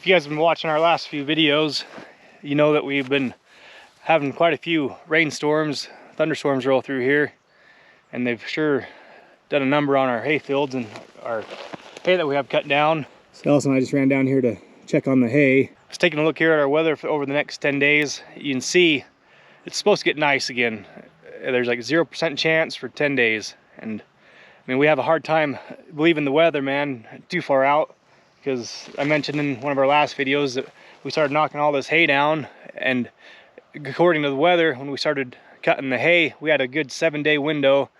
If you guys have been watching our last few videos, you know that we've been having quite a few rainstorms, thunderstorms roll through here, and they've sure done a number on our hay fields and our hay that we have cut down. So Alice and I just ran down here to check on the hay. Just taking a look here at our weather for over the next 10 days. You can see it's supposed to get nice again. There's like 0% chance for 10 days. And I mean, we have a hard time believing the weather, man, too far out. Because I mentioned in one of our last videos that we started knocking all this hay down, and according to the weather, when we started cutting the hay, we had a good 7-day window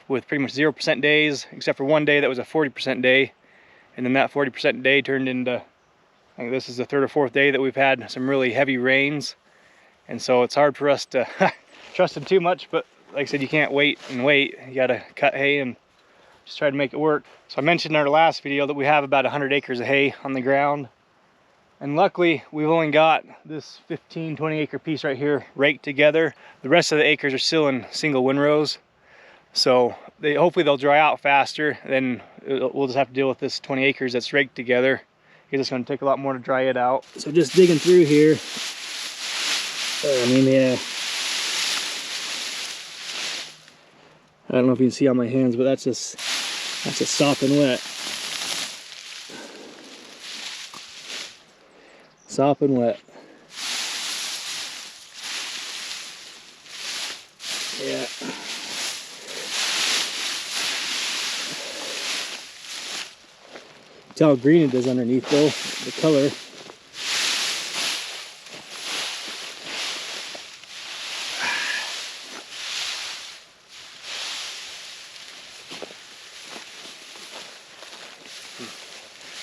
with pretty much 0% days, except for one day that was a 40% day. And then that 40% day turned into, I think this is the 3rd or 4th day that we've had some really heavy rains. And so it's hard for us to trust them too much, but like I said, you can't wait and wait. You gotta cut hay and just try to make it work. So I mentioned in our last video that we have about 100 acres of hay on the ground. And luckily, we've only got this 15-20 acre piece right here raked together. The rest of the acres are still in single windrows. So hopefully they'll dry out faster. Then we'll just have to deal with this 20 acres that's raked together, because it's going to take a lot more to dry it out. So just digging through here. Yeah. I don't know if you can see on my hands, but that's just sopping wet. Sopping wet. Yeah. Tell how green it is underneath though, the color.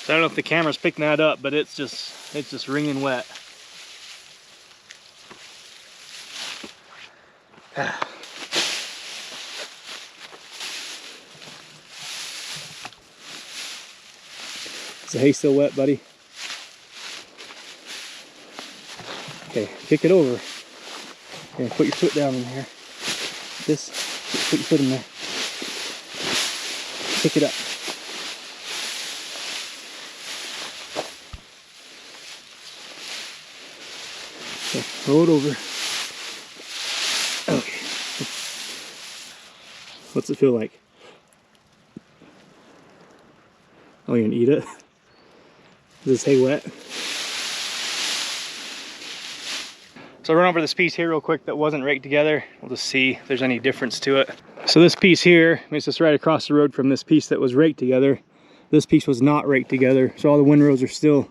I don't know if the camera's picking that up, but it's just wringing wet. Is the hay still wet, buddy? Okay, kick it over. Okay, put your foot down in here. This, put your foot in there. Pick it up. Okay, roll it over. Okay. What's it feel like? Oh, you're gonna eat it? Is this hay wet? So I'll run over this piece here real quick that wasn't raked together. We'll just see if there's any difference to it. So this piece here, it's just right across the road from this piece that was raked together. This piece was not raked together, so all the windrows are still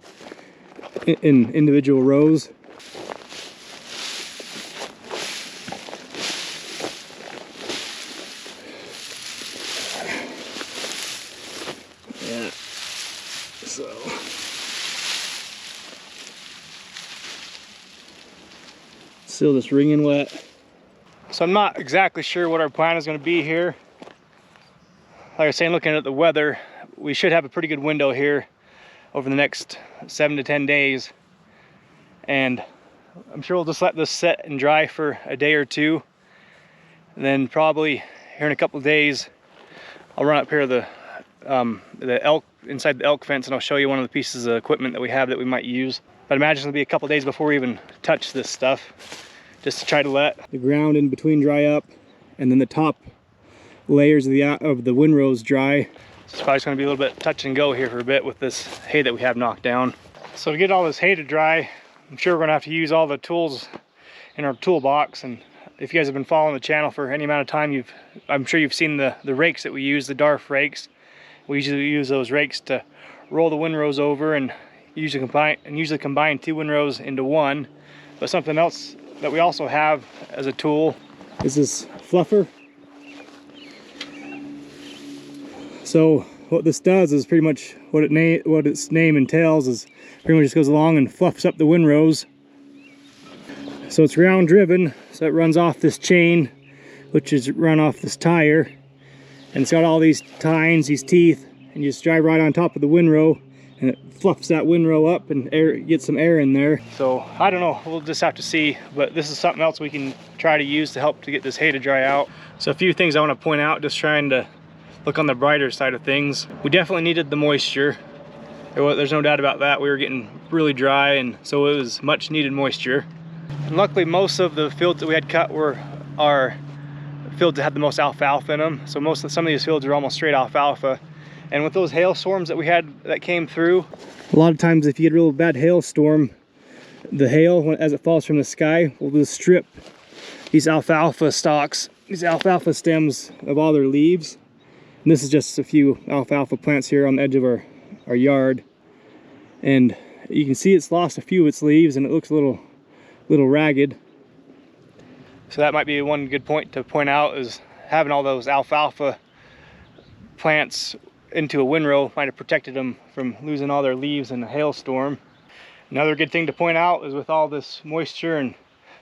in individual rows. Yeah, so still just wringing wet. So I'm not exactly sure what our plan is going to be here. Like I was saying, looking at the weather, we should have a pretty good window here over the next 7 to 10 days. And I'm sure we'll just let this set and dry for a day or two. And then probably here in a couple of days, I'll run up here to the elk, inside the elk fence, and I'll show you one of the pieces of equipment that we have that we might use. But I imagine it'll be a couple of days before we even touch this stuff, just to try to let the ground in between dry up, and then the top layers of the windrows dry. So it's probably going to be a little bit touch and go here for a bit with this hay that we have knocked down. So to get all this hay to dry, I'm sure we're going to have to use all the tools in our toolbox. And if you guys have been following the channel for any amount of time, I'm sure you've seen the rakes that we use, the DARF rakes. We usually use those rakes to roll the windrows over and usually combine 2 windrows into one. But something else that we also have as a tool is this fluffer. So what this does is pretty much what its name entails is pretty much just goes along and fluffs up the windrows. So it's round driven, so it runs off this chain, which is run off this tire, and it's got all these tines, these teeth, and you just drive right on top of the windrow, and it fluffs that windrow up and gets some air in there. So I don't know, we'll just have to see, but this is something else we can try to use to help to get this hay to dry out. So a few things I want to point out, just trying to look on the brighter side of things. We definitely needed the moisture. There's no doubt about that. We were getting really dry, and so it was much needed moisture. And luckily, most of the fields that we had cut were our fields that had the most alfalfa in them. So some of these fields are almost straight alfalfa. And with those hailstorms that we had that came through, a lot of times if you get a real bad hailstorm, the hail, as it falls from the sky, will just strip these alfalfa stalks, these alfalfa stems of all their leaves. And this is just a few alfalfa plants here on the edge of our yard. And you can see it's lost a few of its leaves and it looks a little ragged. So that might be one good point to point out, is having all those alfalfa plants into a windrow might have protected them from losing all their leaves in a hailstorm. Another good thing to point out is with all this moisture and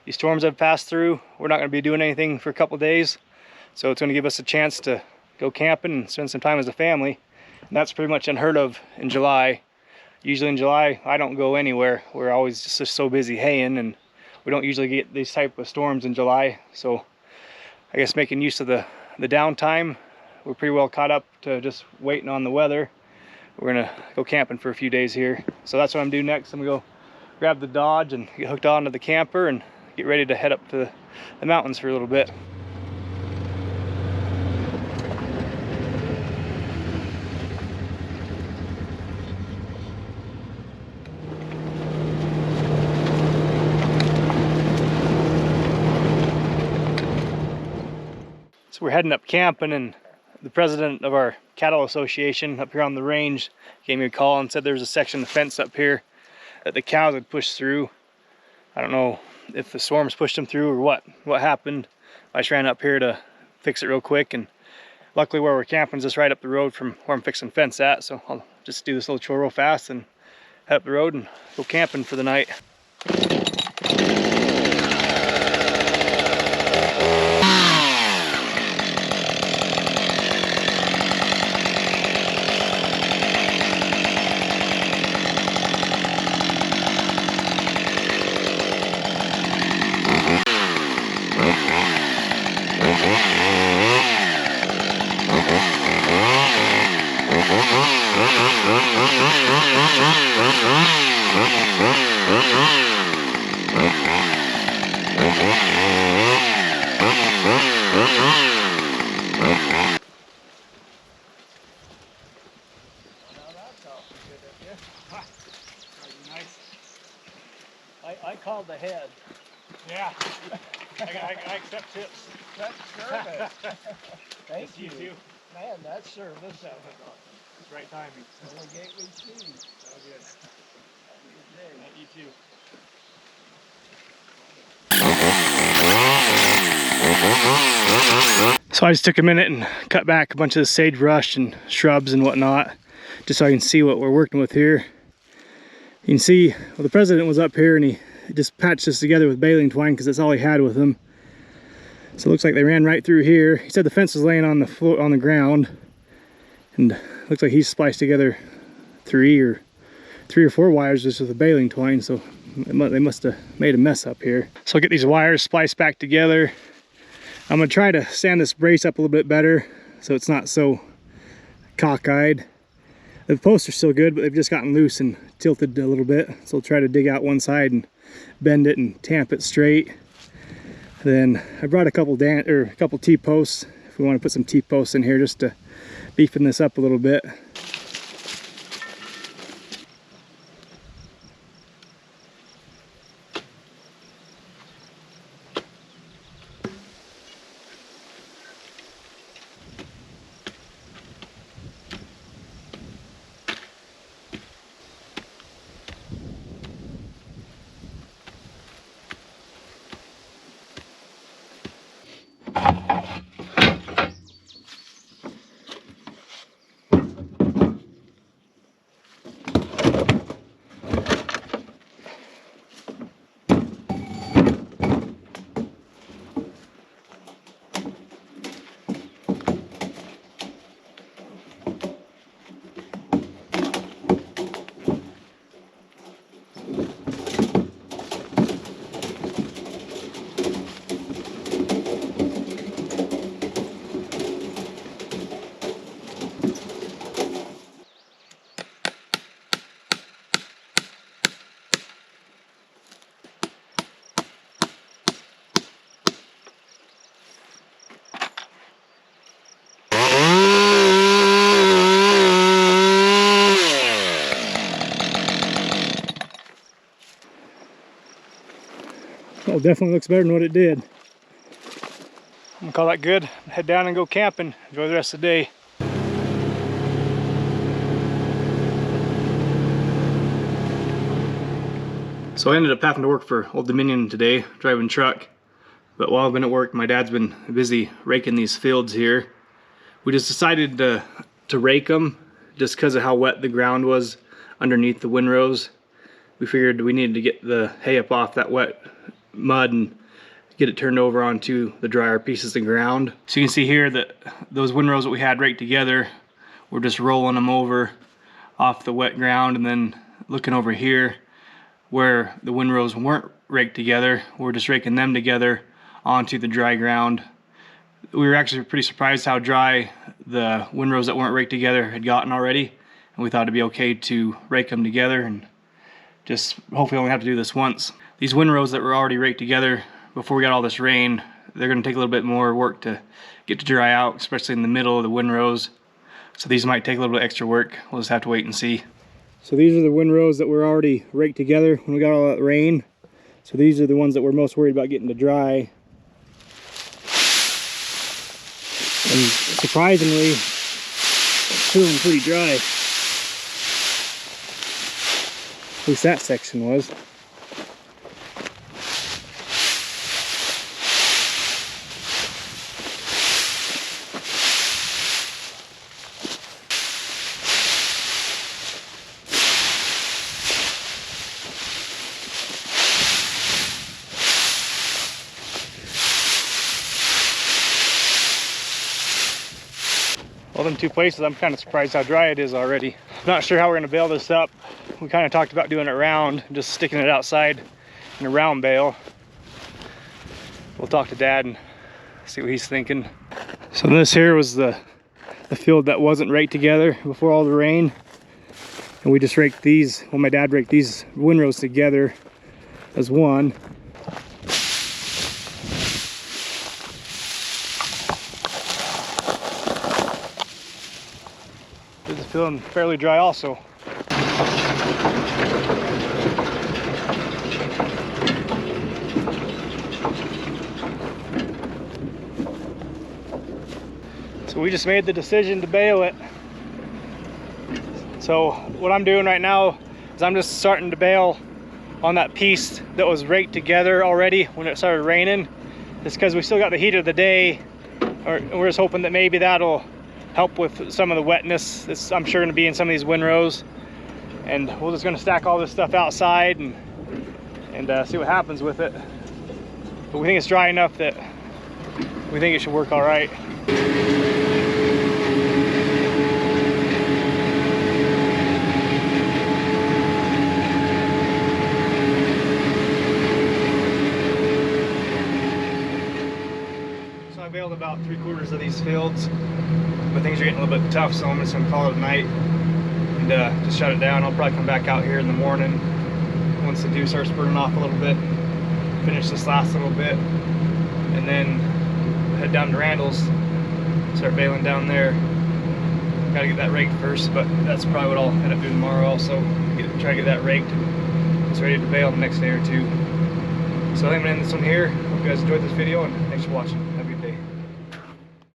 these storms I've passed through, we're not going to be doing anything for a couple days. So it's going to give us a chance to go camping and spend some time as a family. And that's pretty much unheard of in July. Usually in July, I don't go anywhere. We're always just so busy haying, and we don't usually get these type of storms in July. So I guess making use of the downtime, we're pretty well caught up to just waiting on the weather. We're gonna go camping for a few days here. So that's what I'm doing next. I'm gonna go grab the Dodge and get hooked onto the camper and get ready to head up to the mountains for a little bit. So we're heading up camping, and the president of our cattle association up here on the range gave me a call and said there's a section of fence up here that the cows had pushed through. I don't know if the storms pushed them through or what happened. I just ran up here to fix it real quick, and luckily where we're camping is just right up the road from where I'm fixing the fence at. So I'll just do this little chore real fast and head up the road and go camping for the night. I called the head. Yeah, I accept tips. That's service. Thank You too. Man, that's service. That was awesome. It's right timing. Only gateway cheese. That was good. Have a good day. You too. So I just took a minute and cut back a bunch of the sagebrush and shrubs and whatnot, just so I can see what we're working with here. You can see, well, the president was up here and he just patched this together with baling twine because that's all he had with him. So it looks like they ran right through here. He said the fence was laying on the floor, on the ground, and looks like he spliced together three or four wires just with the baling twine. So they must have made a mess up here. So I'll get these wires spliced back together. I'm gonna try to stand this brace up a little bit better so it's not so cockeyed. The posts are still good, but they've just gotten loose and tilted a little bit. So I'll try to dig out one side and bend it and tamp it straight. Then I brought a couple T-posts if we want to put some T-posts in here just to beefing this up a little bit. Well, definitely looks better than what it did. I'm gonna call that good. Head down and go camping. Enjoy the rest of the day. So I ended up having to work for Old Dominion today, driving truck. But while I've been at work, my dad's been busy raking these fields here. We just decided to rake them just because of how wet the ground was underneath the windrows. We figured we needed to get the hay up off that wet mud and get it turned over onto the drier pieces of ground. So you can see here that those windrows that we had raked together, we're just rolling them over off the wet ground, and then looking over here where the windrows weren't raked together, we're just raking them together onto the dry ground. We were actually pretty surprised how dry the windrows that weren't raked together had gotten already, and we thought it'd be okay to rake them together and just hopefully only have to do this once. These windrows that were already raked together before we got all this rain, they're going to take a little bit more work to get to dry out, especially in the middle of the windrows. So these might take a little bit extra work. We'll just have to wait and see. So these are the windrows that were already raked together when we got all that rain. So these are the ones that we're most worried about getting to dry. And surprisingly, it's feeling pretty dry. At least that section was. Well, them two places, I'm kind of surprised how dry it is already. Not sure how we're gonna bale this up. We kind of talked about doing it round, just sticking it outside in a round bale. We'll talk to Dad and see what he's thinking. So this here was the field that wasn't raked together before all the rain. And we just raked these, well, my dad raked these windrows together as one. This is feeling fairly dry also. So we just made the decision to bale it. So what I'm doing right now is I'm just starting to bale on that piece that was raked together already when it started raining. It's because we still got the heat of the day, or we're just hoping that maybe that'll help with some of the wetness that's I'm sure going to be in some of these windrows. And we're just going to stack all this stuff outside and see what happens with it. But we think it's dry enough that we think it should work all right. So I baled about 3/4 of these fields, but things are getting a little bit tough, so I'm just gonna call it a night and just shut it down. I'll probably come back out here in the morning once the dew starts burning off a little bit, finish this last little bit, and then head down to Randall's, start baling down there. Gotta get that raked first, but that's probably what I'll end up doing tomorrow also. Try to get that raked and it's ready to bale the next day or two. So I think I'm gonna end this one here. Hope you guys enjoyed this video, and thanks for watching.